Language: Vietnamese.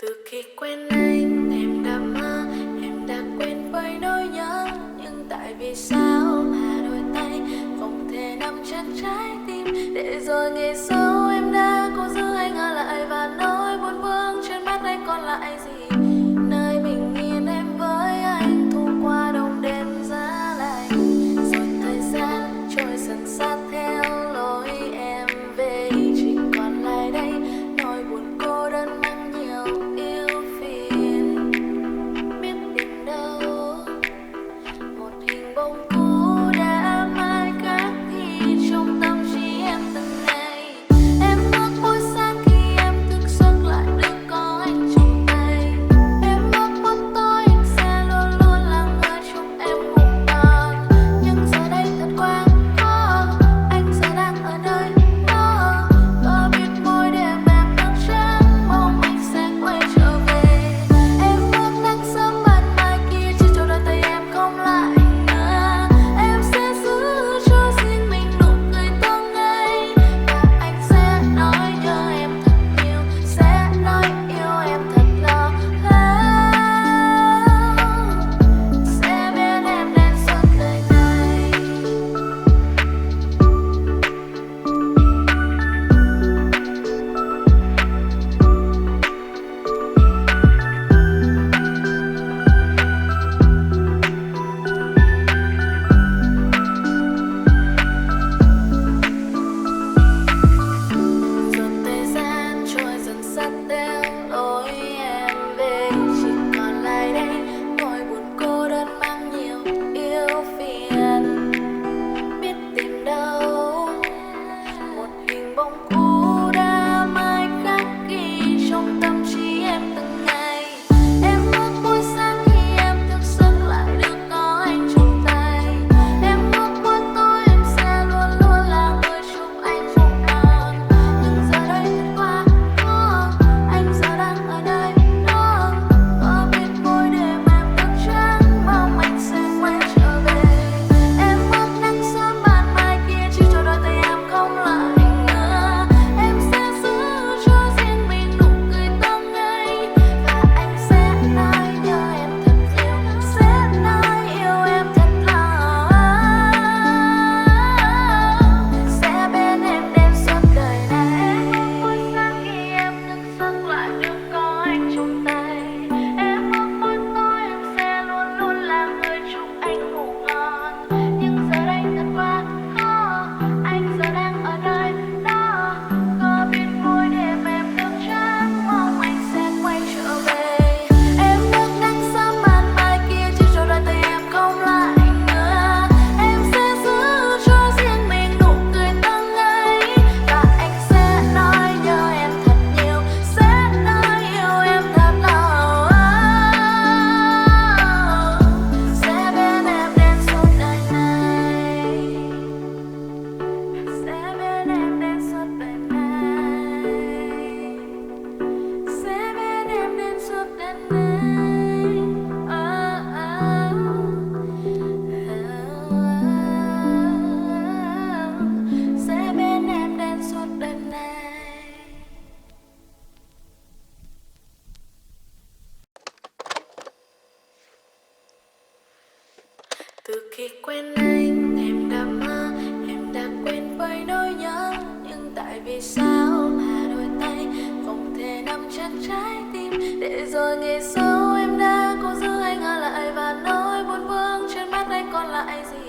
Từ khi quen anh, em đã mơ, em đã quên với nỗi nhớ. Nhưng tại vì sao mà đôi tay không thể nắm chặt trái tim. Để rồi ngày sau em đã cố giữ anh ở lại, và nỗi buồn vương trên mắt anh còn lại gì. Nơi bình yên em với anh thu qua đông đêm giá lạnh. Rồi thời gian trôi dần sát theo lối em về, chỉ còn lại đây nỗi buồn cô đơn mang nhiều yêu phiền. Biết tìm đâu một hình bóng cũ đã mãi khắc ghi trong tâm trí em từng ngày. Em ước mỗi sáng khi em thức giấc lại được có anh trong tay. Em ước mỗi tối anh sẽ luôn luôn là người chúc em ngủ ngon. Nhưng giờ đây thật quá khó, anh giờ đang ở nơi đó. Có biết mỗi đêm em thức trắng mong anh sẽ quay trở về. Em ước nắng sớm ban mai kia chỉ cho đôi tay em không lại nữa. Em sẽ giữ cho riêng mình nụ cười tối ngày, và anh sẽ nói nhớ em thật nhiều, sẽ nói yêu em thật lâu, sẽ bên em đến suốt đời này. Rồi thời gian trôi dần sát theo lối em về, chỉ còn lại đây nỗi buồn cô đơn mang nhiều yêu phiền. Biết tìm đâu một hình bóng cũ đã mãi khắc ghi trong tâm trí em từng ngày. Em ước mỗi sáng khi em thức giấc lại được có anh trong tay. Em ước mỗi tối em sẽ luôn luôn là người chúc anh ngủ ngon. Nhưng giờ đây thật quá khó, anh giờ đang ở nơi đó. Có biết mỗi đêm em thức trắng mong anh sẽ quay trở về. Em ước nắng sớm ban mai kia chỉ cho đôi tay em không lại nữa. Em sẽ giữ cho riêng mình nụ cười tối ngày, và anh sẽ nói nhớ em thật nhiều, sẽ nói yêu em thật lâu, sẽ bên em đến suốt đời này. Mỗi sáng khi em thức giấc lại được có anh trong tay. Em ước mỗi tối em sẽ luôn luôn là người chúc anh ngủ ngon. Nhưng giờ đây thật quá khó, anh giờ đang ở nơi đó. Có biết mỗi đêm em thức trắng mong anh sẽ quay trở về. Em ước nắng sớm ban mai kia chỉ cho đôi tay em không lại nữa. Em sẽ giữ cho riêng mình nụ cười tối ngày, và anh sẽ nói nhớ em thật nhiều, sẽ nói yêu em thật lâu, sẽ bên em đến suốt đời này, sẽ bên em đến suốt đời này, sẽ bên em đến suốt đời này. Sẽ bên em đến suốt đời này. Từ khi quen anh, em đã mơ, em đã quên với nỗi nhớ. Nhưng tại vì sao mà đôi tay không thể nắm chặt trái tim. Để rồi ngày sau em đã cố giữ anh ở lại, và nỗi buồn vương trên mắt anh còn lại gì.